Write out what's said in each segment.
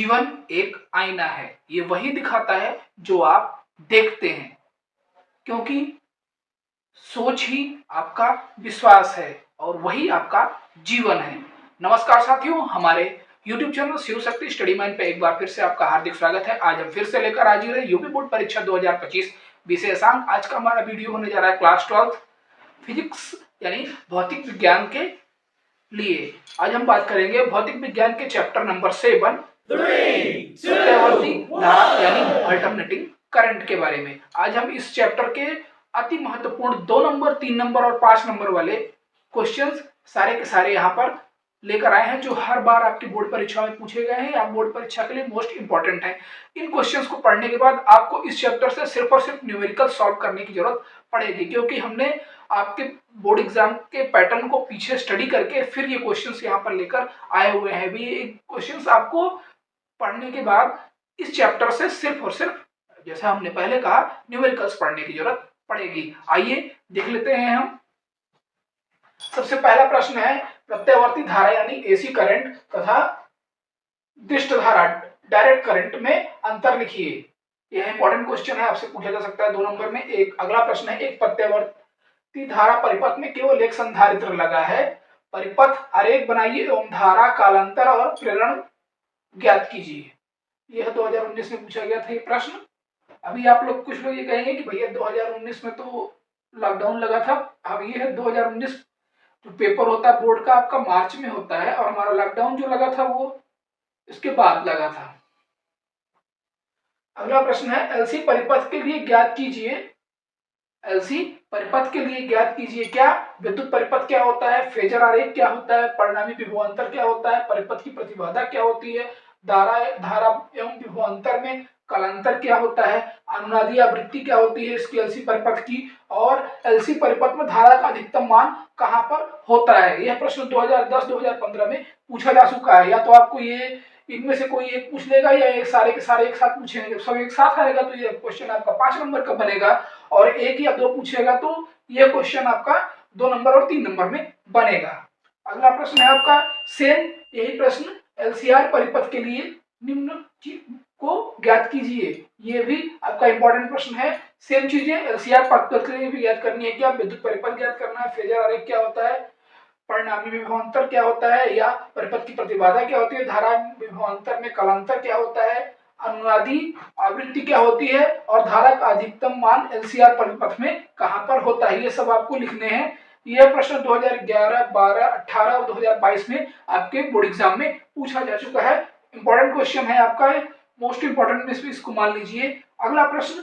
जीवन एक आईना है, ये वही दिखाता है जो आप देखते हैं, क्योंकि सोच ही आपका विश्वास है और वही आपका जीवन है। नमस्कार साथियों, हमारे YouTube channel Shiv Shakti study mind पे एक बार फिर से आपका हार्दिक स्वागत है। आज हम फिर से लेकर हाजिर है यूपी बोर्ड परीक्षा 2025 विशेषांक। आज का हमारा वीडियो होने जा रहा है क्लास 12 फिजिक्स यानी भौतिक विज्ञान के लिए। आज हम बात करेंगे भौतिक विज्ञान के चैप्टर नंबर 7 प्रत्यावर्ती धारा यानी अल्टरनेटिंग करंट के बारे में। आज हम इस चैप्टर के अति महत्वपूर्ण 2 नंबर, 3 नंबर और 5 नंबर वाले क्वेश्चंस सारे के सारे यहाँ पर लेकर आए हैं, जो हर बार आपकी बोर्ड परीक्षा में पूछे गए हैं या बोर्ड परीक्षा के लिए मोस्ट इंपॉर्टेंट है। इन क्वेश्चंस को पढ़ने के बाद आपको इस चैप्टर से सिर्फ और सिर्फ न्यूमेरिकल सॉल्व करने की जरूरत पड़ेगी, क्योंकि हमने आपके बोर्ड एग्जाम के पैटर्न को पीछे स्टडी करके फिर ये क्वेश्चंस यहाँ पर लेकर आए हुए हैं। भी ये क्वेश्चंस आपको पढ़ने के बाद इस चैप्टर से सिर्फ और सिर्फ, जैसा हमने पहले कहा, न्यूमेरिकल्स पढ़ने की जरूरत पड़ेगी। आइए देख लेते हैं हम। सबसे पहला प्रश्न है, प्रत्यावर्ती धारा यानी एसी करंट तथा दृष्ट धारा डायरेक्ट करंट में अंतर लिखिए। यह इंपॉर्टेंट क्वेश्चन है, आपसे पूछा जा सकता है 2 नंबर में। एक अगला प्रश्न है, एक प्रत्यावर्ती धारा परिपथ में केवल एक संधारित्र लगा है, परिपथ आरेख बनाइए एवं धारा कालांतर और प्रेरण ज्ञात कीजिए। यह 2019 में पूछा गया था ये प्रश्न। अभी आप लोग कुछ लोग ये कहेंगे कि भैया 2019 में तो लॉकडाउन लगा था। अब ये है 2019 जो पेपर होता है बोर्ड का आपका मार्च में होता है, और हमारा लॉकडाउन जो लगा था वो इसके बाद लगा था। अगला प्रश्न है, एलसी परिपथ के लिए ज्ञात कीजिए। एलसी परिपथ के लिए ज्ञात कीजिए क्या? विद्युत परिपथ क्या होता है, फेजर आरेख क्या होता है, परिणामी विभवांतर क्या होता है, परिपथ की प्रतिबाधा क्या होती है, धारा एवं विभवांतर में कालांतर क्या होता है, अनुनादी आवृत्ति क्या होती है इसकी एलसी परिपथ की, और एलसी परिपथ में धारा का अधिकतम मान कहां पर होता है। यह प्रश्न 2010-2015 में पूछा जा चुका है। या तो आपको ये इनमें से कोई एक पूछ लेगा या एक सारे के सारे एक साथ पूछेंगे। जब सब एक साथ आएगा तो ये क्वेश्चन आपका 5 नंबर का बनेगा, और एक या 2 पूछेगा तो ये क्वेश्चन आपका 2 नंबर और 3 नंबर में बनेगा। अगला प्रश्न है आपका सेम यही प्रश्न, एलसीआर परिपथ के लिए निम्न को ज्ञात कीजिए। ये भी आपका इंपॉर्टेंट प्रश्न है। सेम चीजें एलसीआर परिपथ के लिए भी ज्ञात करनी है क्या? विद्युत परिपथ ज्ञात करना है, फेजर आरेख क्या होता है, परिणामी विभवांतर क्या होता है, या परिपथ की प्रतिबाधा क्या होती है, धारा विभवांतर में कालांतर क्या होता है, अनुनादी आवृत्ति क्या होती है, और धारा का अधिकतम मान एलसीआर परिपथ में कहां पर होता है। ये सब आपको लिखने हैं। यह प्रश्न 2011, 12, 18 और 2022 में आपके बोर्ड एग्जाम में पूछा जा चुका है। इंपॉर्टेंट क्वेश्चन है आपका, मोस्ट इंपॉर्टेंट में से इसको मान लीजिए। अगला प्रश्न,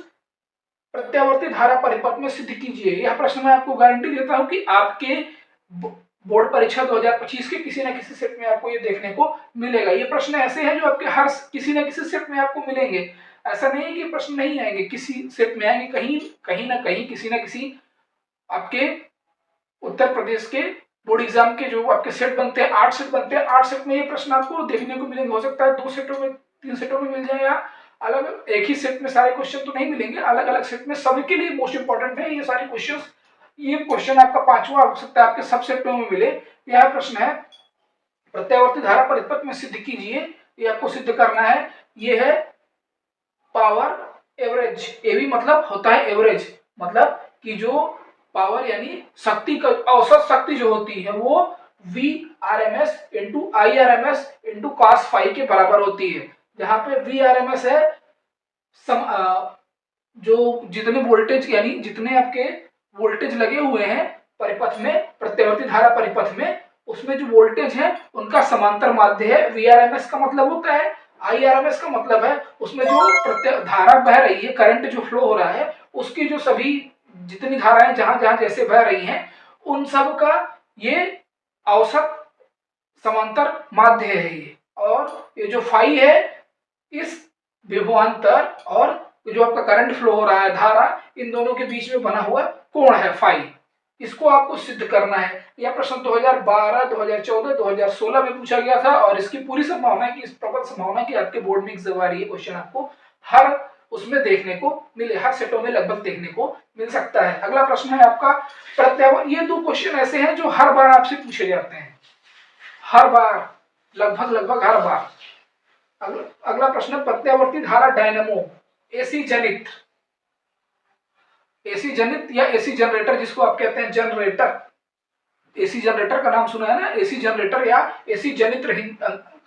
प्रत्यावर्ती धारा परिपथ में सिद्ध कीजिए। यह प्रश्न मैं आपको गारंटी देता हूं कि आपके बोर्ड परीक्षा 2025 के किसी न किसी सेट में आपको ये देखने को मिलेगा। ये प्रश्न ऐसे हैं जो आपके हर किसी न किसी सेट में आपको मिलेंगे। ऐसा नहीं है कि प्रश्न नहीं आएंगे, किसी सेट में आएंगे, कहीं ना कहीं किसी न किसी आपके उत्तर प्रदेश के बोर्ड एग्जाम के जो आपके सेट बनते हैं, 8 सेट बनते हैं, 8 सेट में ये प्रश्न आपको देखने को मिलेंगे। हो सकता है 2 सेटों में, 3 सेटों में मिल जाए, या अलग एक ही सेट में सारे क्वेश्चन तो नहीं मिलेंगे, अलग अलग सेट में। सभी के लिए मोस्ट इंपॉर्टेंट है ये सारे क्वेश्चन। ये क्वेश्चन आपका 5वां हो सकता है आपके सब सेटों में मिले। यह प्रश्न है, प्रत्यावर्ती धारा परिपथ में सिद्ध कीजिए। ये आपको सिद्ध करना है। ये है पावर एवरेज। एवी मतलब होता है एवरेज, मतलब कि जो पावर यानी शक्ति का औसत शक्ति जो होती है वो VRMS into IRMS into cos phi के बराबर होती है। जहां पे VRMS है जो जितने वोल्टेज यानी जितने आपके वोल्टेज लगे हुए हैं परिपथ में, प्रत्यावर्ती धारा परिपथ में, उसमें जो वोल्टेज है उनका समांतर माध्य है। VRMS का मतलब होता है, IRMS का मतलब है उसमें जो धारा बह रही है, करंट जो फ्लो हो रहा है, उसकी जो सभी जितनी धाराएं जहां जहां जैसे बह रही हैं उन सब का ये औसत समांतर माध्य है ये। और ये जो फाई है इस विभवांतर और जो आपका करंट फ्लो हो रहा है, धारा, इन दोनों के बीच में बना हुआ कोण है फाई। इसको आपको सिद्ध करना है। यह प्रश्न 2012, 2014, 2016 में पूछा गया था, और इसकी पूरी संभावना है कि इस प्रबल संभावना की आपके बोर्ड में इस बार ये क्वेश्चन आपको हर उसमें देखने को मिले, हर सेटों में लगभग देखने को मिल सकता है। अगला प्रश्न है आपका प्रत्यावर्ती। ये 2 क्वेश्चन ऐसे हैं जो हर बार आपसे पूछे जाते हैं, हर बार, लगभग हर बार। अगला प्रश्न, प्रत्यावर्ती धारा डायनेमो एसी जनित, एसी जनित या एसी जनरेटर जिसको आप कहते हैं जनरेटर, एसी जनरेटर का नाम सुना है ना, एसी जनरेटर या एसी जनित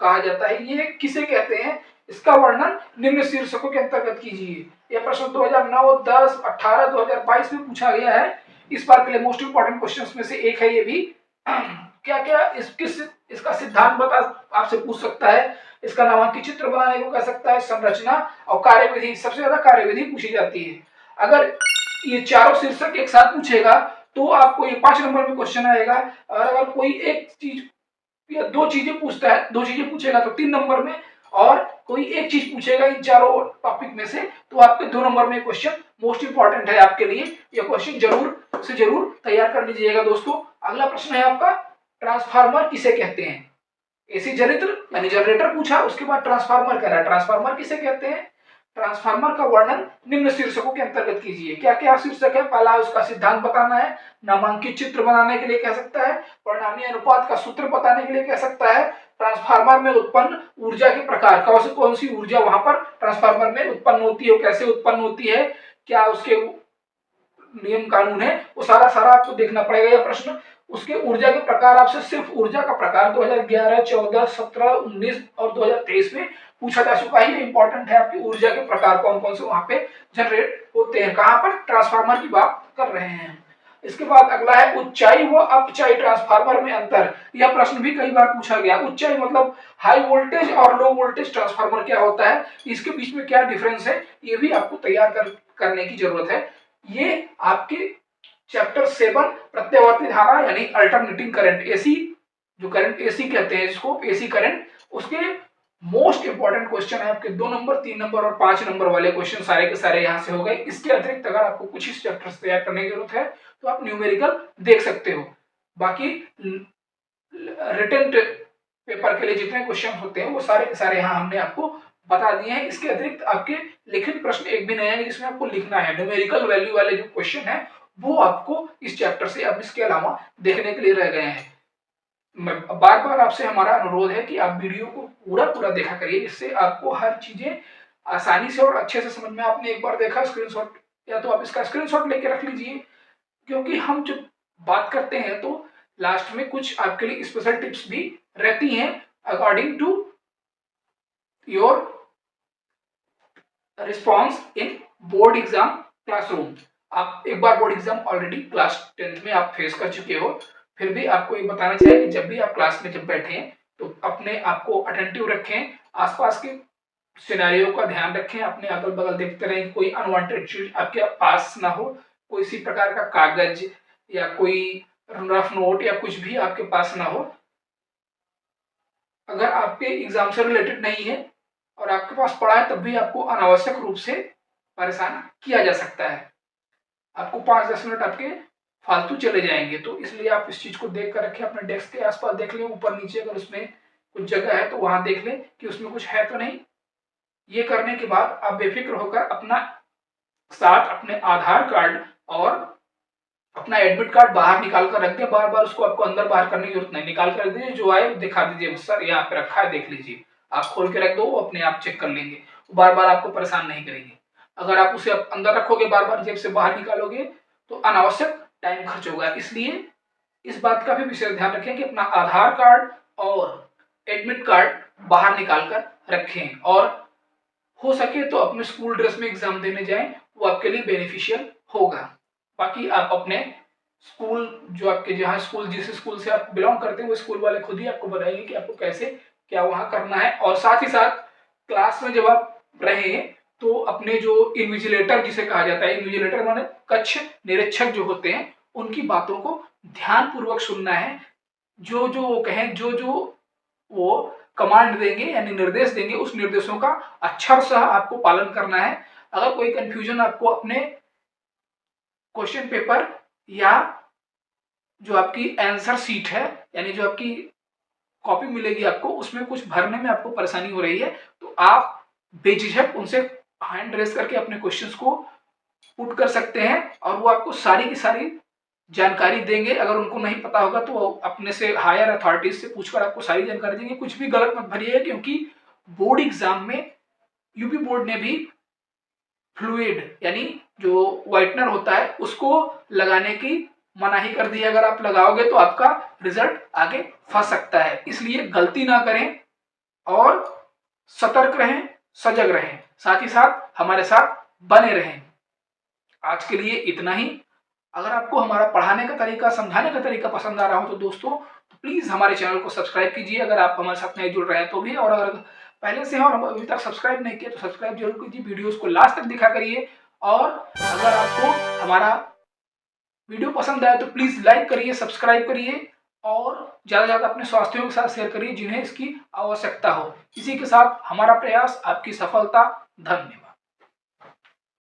कहा जाता है, ये किसे कहते हैं, इसका वर्णन निम्न शीर्षकों के अंतर्गत कीजिए। यह प्रश्न 2009, 10, 18, 2022 में पूछा गया है। इस बार के लिए मोस्ट इंपोर्टेंट क्वेश्चंस में से एक है ये भी। क्या क्या इसका सिद्धांत बता आपसे पूछ सकता है, इसका नामांकित चित्र बनाने को कह सकता है, संरचना और कार्यविधि, सबसे ज्यादा कार्यविधि पूछी जाती है। अगर ये चारों शीर्षक एक साथ पूछेगा तो आपको ये 5 नंबर में क्वेश्चन आएगा, और अगर कोई एक चीज या दो चीजें पूछता है, दो चीजें पूछेगा तो 3 नंबर में, और कोई एक चीज पूछेगा इन चारों टॉपिक में से तो आपके 2 नंबर में क्वेश्चन मोस्ट इंपॉर्टेंट है आपके लिए। यह क्वेश्चन जरूर से जरूर तैयार कर लीजिएगा दोस्तों। अगला प्रश्न है आपका, ट्रांसफार्मर किसे कहते हैं, एसी जनित्र यानी जनरेटर पूछा, उसके बाद ट्रांसफार्मर कह रहा है, ट्रांसफार्मर किसे कहते हैं, ट्रांसफार्मर का वर्णन निम्न शीर्षकों के अंतर्गत कीजिए। क्या क्या शीर्षक है, पहला उसका सिद्धांत बताना है, नामांकित चित्र बनाने के लिए कह सकता है, परिणामी अनुपात का सूत्र बताने के लिए कह सकता है, ट्रांसफार्मर में उत्पन्न ऊर्जा के प्रकार, कौन सी ऊर्जा वहां पर ट्रांसफार्मर में उत्पन्न होती है, कैसे उत्पन्न होती है, क्या उसके नियम कानून है, वो सारा आपको देखना पड़ेगा। यह प्रश्न उसके ऊर्जा के प्रकार आपसे सिर्फ ऊर्जा का प्रकार 2011, 14, 17, 19 और 2023 में पूछा जा चुका है। ये इंपॉर्टेंट है, आपकी ऊर्जा के प्रकार कौन कौन से वहां पे जनरेट होते हैं, कहां पर, ट्रांसफार्मर की बात कर रहे हैं। इसके बाद अगला है ऊंचाई व अपचाई ट्रांसफार्मर में अंतर। यह प्रश्न भी कई बार पूछा गया। ऊंचाई मतलब हाई वोल्टेज और लो वोल्टेज ट्रांसफार्मर क्या होता है, इसके बीच में क्या डिफरेंस है, ये भी आपको तैयार करने की जरूरत है। ये आपके चैप्टर 7 प्रत्यावर्ती धारा यानी अल्टरनेटिंग करंट, एसी जो करंट एसी कहते हैं जिसको, एसी करंट, उसके मोस्ट इंपॉर्टेंट क्वेश्चन है आपके 2 नंबर, 3 नंबर और 5 नंबर वाले क्वेश्चन सारे के सारे यहाँ से हो गए। इसके अतिरिक्त अगर आपको कुछ इस चैप्टर से तैयार करने की जरूरत है तो आप न्यूमेरिकल देख सकते हो। बाकी रिटन पेपर के लिए जितने क्वेश्चन होते हैं वो सारे के सारे यहाँ हमने आपको बता दिए हैं। इसके अतिरिक्त आपके लिखित प्रश्न एक भी नहीं है जिसमें आपको लिखना है, न्यूमेरिकल वैल्यू वाले जो क्वेश्चन है वो आपको इस चैप्टर से अब इसके अलावा देखने के लिए रह गए हैं। बार बार आपसे हमारा अनुरोध है कि आप वीडियो को पूरा देखा करिए, इससे आपको हर चीजें आसानी से और अच्छे से समझ में। आपने एक बार देखा स्क्रीनशॉट, या तो आप इसका स्क्रीनशॉट लेके रख लीजिए, क्योंकि हम जब बात करते हैं तो लास्ट में कुछ आपके लिए स्पेशल टिप्स भी रहती हैं according to your response in board exam classroom. आप एक बार board exam already class 10th में आप फेस कर चुके हो, फिर भी आपको ये बताना चाहिए कि जब भी आप क्लास में जब बैठे तो अपने आप को अटेंटिव रखें, आसपास के सिनेरियो का ध्यान रखें, अपने अगल बगल देखते रहें, कोई अनवांटेड चीज आपके पास ना हो, कोई इसी प्रकार का कागज या कोई रफ नोट या कुछ भी आपके पास ना हो। अगर आपके एग्जाम से रिलेटेड नहीं है और आपके पास पड़ा है तब भी आपको अनावश्यक रूप से परेशान किया जा सकता है, आपको 5-10 मिनट आपके फालतू चले जाएंगे। तो इसलिए आप इस चीज को देख कर रखें, अपने डेस्क के आसपास देख लें, ऊपर नीचे अगर उसमें कुछ जगह है तो वहां देख लें कि उसमें कुछ है तो नहीं। ये करने के बाद आप बेफिक्र होकर अपना साथ अपने आधार कार्ड और अपना एडमिट कार्ड बाहर निकाल कर रख दें। बार बार उसको आपको अंदर बाहर करने की जरूरत नहीं, निकाल कर रख दीजिए, जो आए दिखा दीजिए, सर यहाँ पे रखा है देख लीजिए। आप खोल के रख दो, वो अपने आप चेक कर लेंगे, बार बार आपको परेशान नहीं करेंगे। अगर आप उसे अंदर रखोगे, बार बार जेब से बाहर निकालोगे तो अनावश्यक टाइम खर्च होगा। इसलिए इस बात का भी विशेष ध्यान रखें कि अपना आधार कार्ड और एडमिट कार्ड बाहर निकाल कर रखें, और हो सके तो अपने स्कूल ड्रेस में एग्जाम देने जाएं, वो आपके लिए बेनिफिशियल होगा। बाकी आप अपने स्कूल जो आपके जहाँ स्कूल जिस स्कूल से आप बिलोंग करते हैं वो स्कूल वाले खुद ही आपको बताएंगे कि आपको कैसे क्या वहाँ करना है। और साथ ही साथ क्लास में जब आप रहे तो अपने जो इन्विजिलेटर जिसे कहा जाता है, इन्विजिलेटर माने कक्ष निरीक्षक जो होते हैं, उनकी बातों को ध्यान पूर्वक सुनना है। जो जो वो कहें, जो जो वो कमांड देंगे यानी निर्देश देंगे, उस निर्देशों का अक्षरशः आपको पालन करना है। अगर कोई कंफ्यूजन आपको अपने क्वेश्चन पेपर या जो आपकी आंसर सीट है यानी जो आपकी कॉपी मिलेगी आपको, उसमें कुछ भरने में आपको परेशानी हो रही है तो आप बेझिझक उनसे हैंड रेस करके अपने क्वेश्चंस को पुट कर सकते हैं और वो आपको सारी की सारी जानकारी देंगे। अगर उनको नहीं पता होगा तो वो अपने से हायर अथॉरिटीज से पूछकर आपको सारी जानकारी देंगे। कुछ भी गलत मत भरिए, क्योंकि बोर्ड एग्जाम में यूपी बोर्ड ने भी फ्लूइड यानी जो व्हाइटनर होता है उसको लगाने की मनाही कर दी है। अगर आप लगाओगे तो आपका रिजल्ट आगे फंस सकता है, इसलिए गलती ना करें और सतर्क रहें, सजग रहें, साथ ही साथ हमारे साथ बने रहें। आज के लिए इतना ही। अगर आपको हमारा पढ़ाने का तरीका, समझाने का तरीका पसंद आ रहा हो तो दोस्तों तो प्लीज हमारे चैनल को सब्सक्राइब कीजिए, अगर आप हमारे साथ नहीं जुड़ रहे हैं तो भी। और अगर पहले से हैं और अभी तक सब्सक्राइब नहीं किया तो सब्सक्राइब जरूर कीजिए, वीडियोस को लास्ट तक देखा करिए। और अगर आपको हमारा वीडियो पसंद आया तो प्लीज लाइक करिए, सब्सक्राइब करिए और ज्यादा से ज्यादा अपने साथियों के साथ शेयर करिए जिन्हें इसकी आवश्यकता हो। इसी के साथ हमारा प्रयास, आपकी सफलता। धन्यवाद।